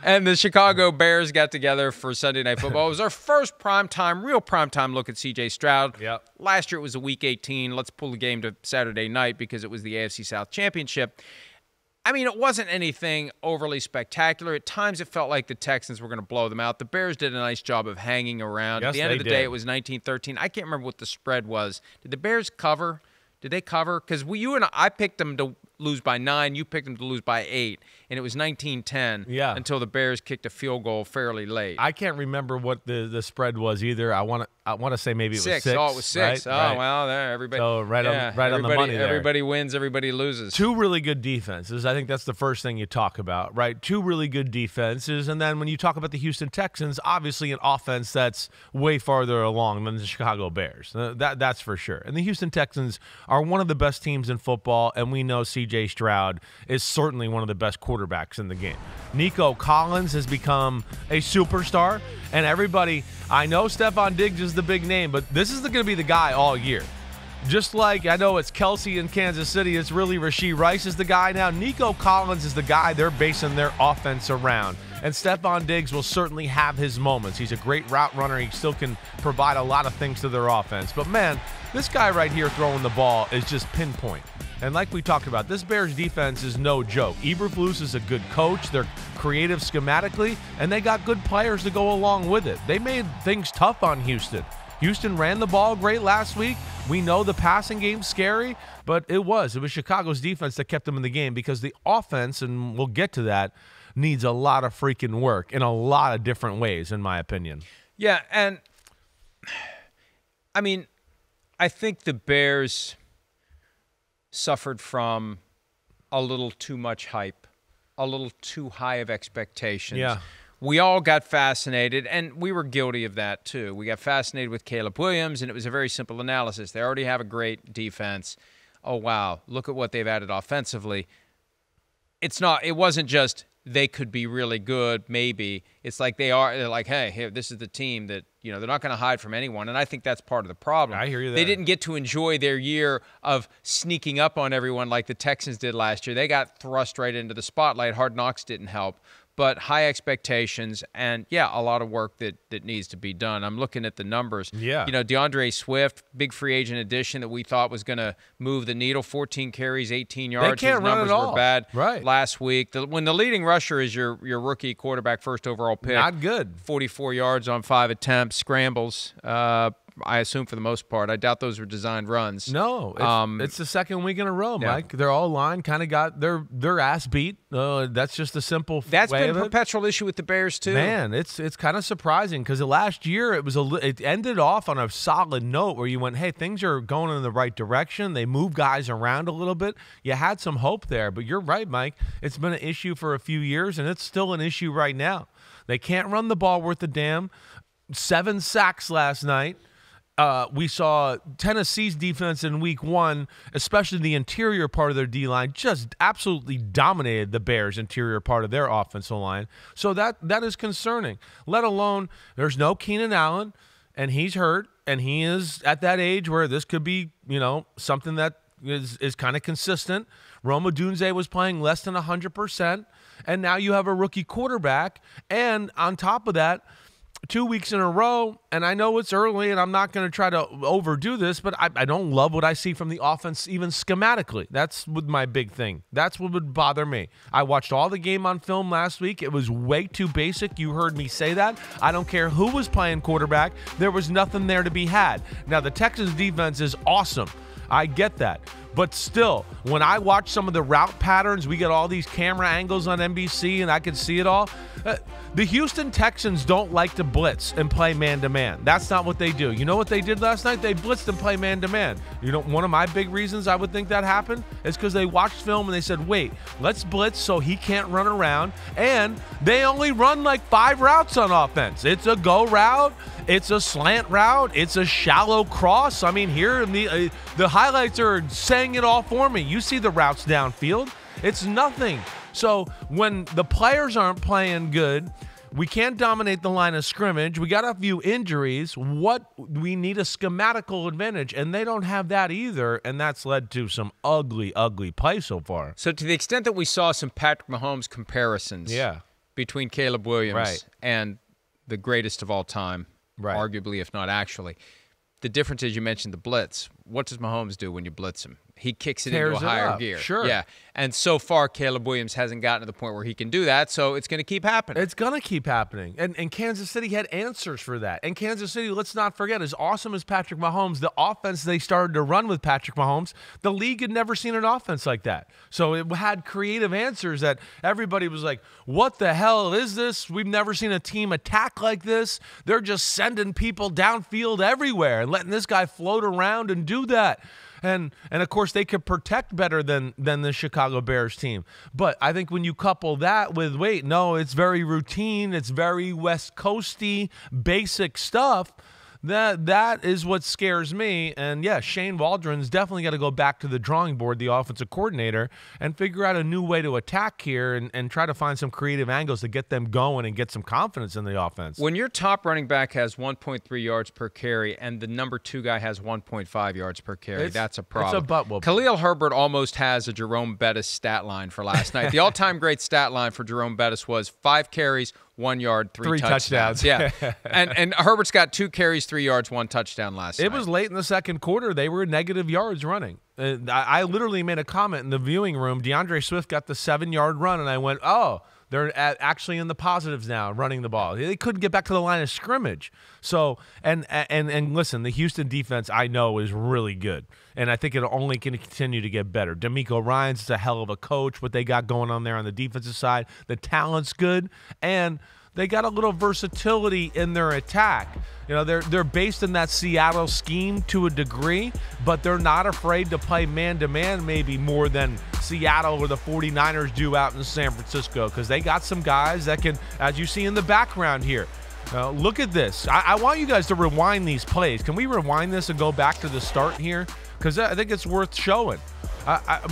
And the Chicago Bears got together for Sunday Night Football. It was our first real primetime look at C.J. Stroud. Yep. Last year it was a Week 18. Let's pull the game to Saturday night because it was the AFC South Championship. I mean, it wasn't anything overly spectacular. At times, it felt like the Texans were going to blow them out. The Bears did a nice job of hanging around. Yes, At the end of the they day, did. it was 19-13. I can't remember what the spread was. Did the Bears cover? Did they cover? Because you and I picked them to lose by 9. You picked them to lose by 8. And it was 19-10 until the Bears kicked a field goal fairly late. I can't remember what the spread was either. I want to say maybe it was 6. Oh, it was 6. Right? Oh, right. well, there, everybody. So right on the money there. Everybody wins, everybody loses. 2 really good defenses. I think that's the first thing you talk about, right? 2 really good defenses. And then when you talk about the Houston Texans, obviously an offense that's way farther along than the Chicago Bears. That's for sure. And the Houston Texans are one of the best teams in football, and we know C.J. Stroud is certainly one of the best quarterbacks in the game. Nico Collins has become a superstar, and everybody, I know Stephon Diggs is the big name, but this is going to be the guy all year. Just like I know it's Kelsey in Kansas City, it's really Rashee Rice is the guy now. Nico Collins is the guy they're basing their offense around. And Stephon Diggs will certainly have his moments. He's a great route runner. He still can provide a lot of things to their offense. But, man, this guy right here throwing the ball is just pinpoint. And like we talked about, this Bears defense is no joke. Eberflus is a good coach. They're creative schematically, and they got good players to go along with it. They made things tough on Houston. Houston ran the ball great last week. We know the passing game's scary, but it was Chicago's defense that kept them in the game because the offense, and we'll get to that, needs a lot of freaking work in a lot of different ways, in my opinion. Yeah, and I mean, I think the Bears suffered from a little too much hype, a little too high of expectations. Yeah. We all got fascinated, and we were guilty of that too. We got fascinated with Caleb Williams, and it was a very simple analysis. They already have a great defense. Oh, wow, look at what they've added offensively. It wasn't just they could be really good, maybe. It's like they're like, hey, here, this is the team that, they're not going to hide from anyone. And I think that's part of the problem. I hear you there. They didn't get to enjoy their year of sneaking up on everyone like the Texans did last year. They got thrust right into the spotlight. Hard Knocks didn't help. But high expectations and, a lot of work that needs to be done. I'm looking at the numbers. Yeah. DeAndre Swift, big free agent addition that we thought was going to move the needle, 14 carries, 18 yards. They can't His run numbers at all. were bad Right. last week. When the leading rusher is your rookie quarterback, first overall pick. Not good. 44 yards on 5 attempts, scrambles. I assume for the most part. I doubt those were designed runs. No, it's the second week in a row, Yeah. Mike. They're all line, kind of got their ass beat. That's just a simple That's way been of a it. perpetual issue with the Bears too. Man, it's kind of surprising because last year it ended off on a solid note where you went, hey, things are going in the right direction. They move guys around a little bit. You had some hope there, but you're right, Mike. It's been an issue for a few years, and it's still an issue right now. They can't run the ball worth a damn. 7 sacks last night. We saw Tennessee's defense in week 1, especially the interior part of their D-line, just absolutely dominated the Bears' interior part of their offensive line. So that is concerning, let alone there's no Keenan Allen, and he's hurt, and he is at that age where this could be, something that is kind of consistent. Rome Odunze was playing less than 100%, and now you have a rookie quarterback, and on top of that, 2 weeks in a row, and I know it's early, and I'm not going to try to overdo this, but I don't love what I see from the offense even schematically. That's my big thing. That's what would bother me. I watched all the game on film last week. It was way too basic. You heard me say that. I don't care who was playing quarterback. There was nothing there to be had. Now, the Texans defense is awesome. I get that. But still, when I watch some of the route patterns, we get all these camera angles on NBC, and I can see it all. The Houston Texans don't like to blitz and play man-to-man. That's not what they do. You know what they did last night? They blitzed and play man-to-man. One of my big reasons I would think that happened is because they watched film and they said, wait, let's blitz so he can't run around. And they only run like 5 routes on offense. It's a go route. It's a slant route. It's a shallow cross. I mean, here the highlights are saying it all for me. You see the routes downfield. It's nothing. So when the players aren't playing good, we can't dominate the line of scrimmage. We got a few injuries. We need a schematical advantage, and they don't have that either, and that's led to some ugly, ugly play so far. So to the extent that we saw some Patrick Mahomes comparisons, between Caleb Williams Right. and the greatest of all time, Right. arguably, if not actually. The difference is you mentioned the blitz. What does Mahomes do when you blitz him? He kicks it Tears into a it higher up. gear. Sure. Yeah. And so far, Caleb Williams hasn't gotten to the point where he can do that, so it's going to keep happening. It's going to keep happening. And Kansas City had answers for that. And Kansas City, let's not forget, as awesome as Patrick Mahomes, the offense they started to run with Patrick Mahomes, the league had never seen an offense like that. So it had creative answers that everybody was like, what the hell is this? We've never seen a team attack like this. They're just sending people downfield everywhere and letting this guy float around and do that. And of course, they could protect better than the Chicago Bears team. But I think when you couple that with, it's very routine, it's very West Coasty, basic stuff, that is what scares me. And, yeah, Shane Waldron's definitely got to go back to the drawing board, the offensive coordinator, and figure out a new way to attack here and try to find some creative angles to get them going and get some confidence in the offense. When your top running back has 1.3 yards per carry and the number 2 guy has 1.5 yards per carry, that's a problem. It's a butt whoop. Khalil Herbert almost has a Jerome Bettis stat line for last night. The all-time great stat line for Jerome Bettis was 5 carries, 1 yard, 3 touchdowns. Yeah. And Herbert's got 2 carries, 3 yards, 1 touchdown last night. It was late in the second quarter. They were negative yards running. I literally made a comment in the viewing room. DeAndre Swift got the 7-yard run, and I went, oh, they're actually in the positives now, running the ball. They couldn't get back to the line of scrimmage. So, and listen, the Houston defense I know is really good, and I think it'll only continue to get better. D'Amico Ryans is a hell of a coach. What they got going on there on the defensive side, the talent's good, and they got a little versatility in their attack. You know, they're based in that Seattle scheme to a degree, but they're not afraid to play man-to-man maybe more than Seattle or the 49ers do out in San Francisco, because they got some guys that can, as you see in the background here, look at this. I want you guys to rewind these plays. Can we rewind this and go back to the start here? Because I think it's worth showing.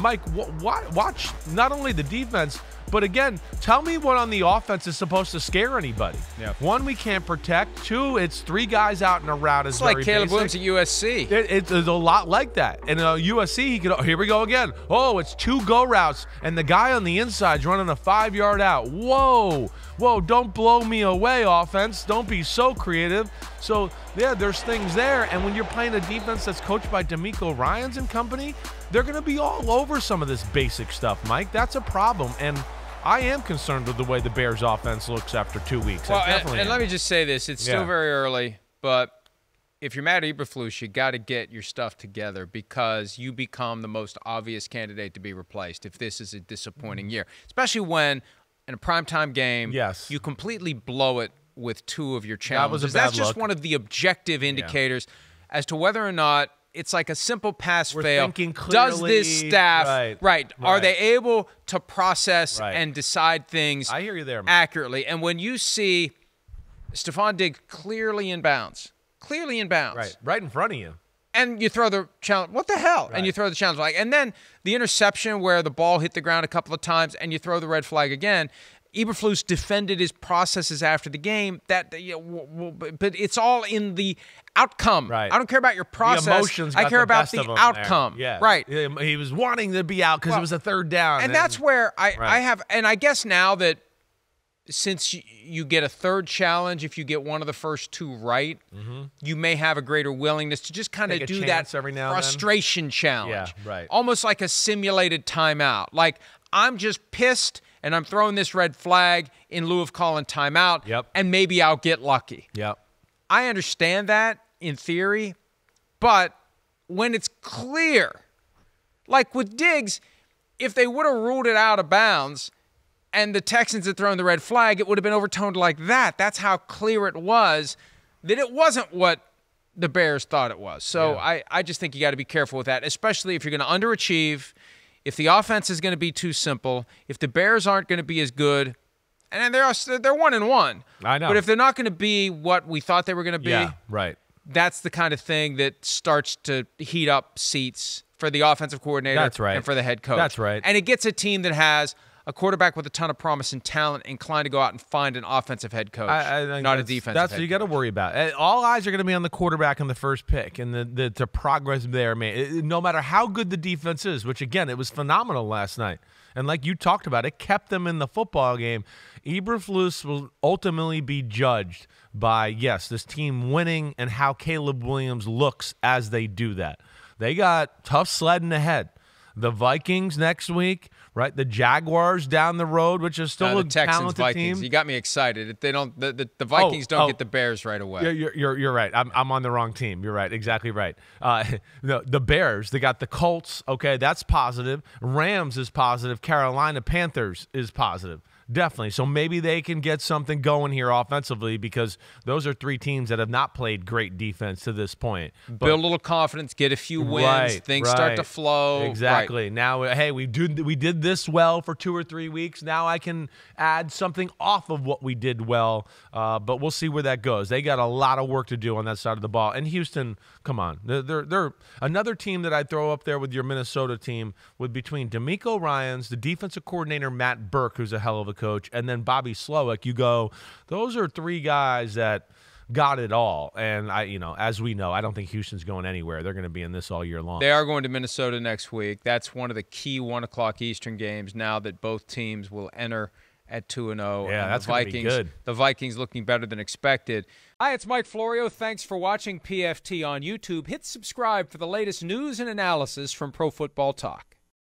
Mike, watch not only the defense, but again, tell me what on the offense is supposed to scare anybody. Yeah. 1, we can't protect. 2, it's 3 guys out in a route. It's like Caleb Williams at USC. It's a lot like that. And USC, he could. Here we go again. Oh, it's 2 go routes, and the guy on the inside's running a 5-yard out. Whoa, don't blow me away, offense. Don't be so creative. So, yeah, there's things there. And when you're playing a defense that's coached by D'Amico Ryans and company, they're going to be all over some of this basic stuff, Mike. That's a problem. And I am concerned with the way the Bears offense looks after 2 weeks. Well, and let me just say this. It's still very early, but if you're Matt Eberflus, you got to get your stuff together, because you become the most obvious candidate to be replaced if this is a disappointing year, especially when in a primetime game you completely blow it with 2 of your challenges. That's just look. one of the objective indicators as to whether or not it's like a simple pass-fail. Does this staff, are they able to process and decide things I hear you there, man. accurately? And when you see Stephon Diggs clearly in bounds, right in front of you, and you throw the challenge, what the hell? And you throw the challenge flag. And then the interception where the ball hit the ground a couple of times and you throw the red flag again. Eberflus defended his processes after the game. But it's all in the outcome. Right. I don't care about your process. The emotions I care about the outcome. Yeah. Right. He was wanting to be out because it was a 3rd down. And that's where I have, and I guess now that since you get a 3rd challenge, if you get one of the first 2 right, you may have a greater willingness to just kind of do that every now frustration challenge. Yeah, right. Almost like a simulated timeout. Like, I'm just pissed and I'm throwing this red flag in lieu of calling timeout, and maybe I'll get lucky. Yep. I understand that in theory, but when it's clear, like with Diggs, if they would have ruled it out of bounds and the Texans had thrown the red flag, it would have been overturned like that. That's how clear it was that it wasn't what the Bears thought it was. So I just think you got to be careful with that, especially if you're going to underachieve, if the offense is going to be too simple, if the Bears aren't going to be as good, and they're 1-1. I know. But if they're not going to be what we thought they were going to be, that's the kind of thing that starts to heat up seats for the offensive coordinator and for the head coach. That's right. And it gets a team that has a quarterback with a ton of promise and talent inclined to go out and find an offensive head coach, not a defensive That's head what you got to worry about. All eyes are going to be on the quarterback in the first pick and the progress there, man. No matter how good the defense is, which, again, it was phenomenal last night. And like you talked about, it kept them in the football game. Eberflus will ultimately be judged by, yes, this team winning and how Caleb Williams looks as they do that. They got tough sledding ahead. The Vikings next week, right? The Jaguars down the road, which is still a Texans, talented Vikings. team. You got me excited. If they don't, the Vikings don't get the Bears right away. You're right. I'm on the wrong team. You're right. Exactly right. The Bears, they got the Colts. Okay, that's positive. Rams is positive. Carolina Panthers is positive. Definitely. So maybe they can get something going here offensively, because those are three teams that have not played great defense to this point. Build a little confidence, get a few wins, things start to flow. Exactly. Right. Now, hey, we did this well for 2 or 3 weeks. Now I can add something off of what we did well, but we'll see where that goes. They got a lot of work to do on that side of the ball. And Houston, come on. They're another team that I'd throw up there with your Minnesota team, with between DeMeco Ryans, the defensive coordinator Matt Burke, who's a hell of a coach, and then Bobby Slowick. You go, those are three guys that got it all. And as we know, I don't think Houston's going anywhere. They're going to be in this all year long. They are going to Minnesota next week. That's one of the key 1:00 Eastern games now that both teams will enter at 2-0. Yeah, that's going to be good. The Vikings looking better than expected. Hi, it's Mike Florio. Thanks for watching PFT on YouTube. Hit subscribe for the latest news and analysis from Pro Football Talk.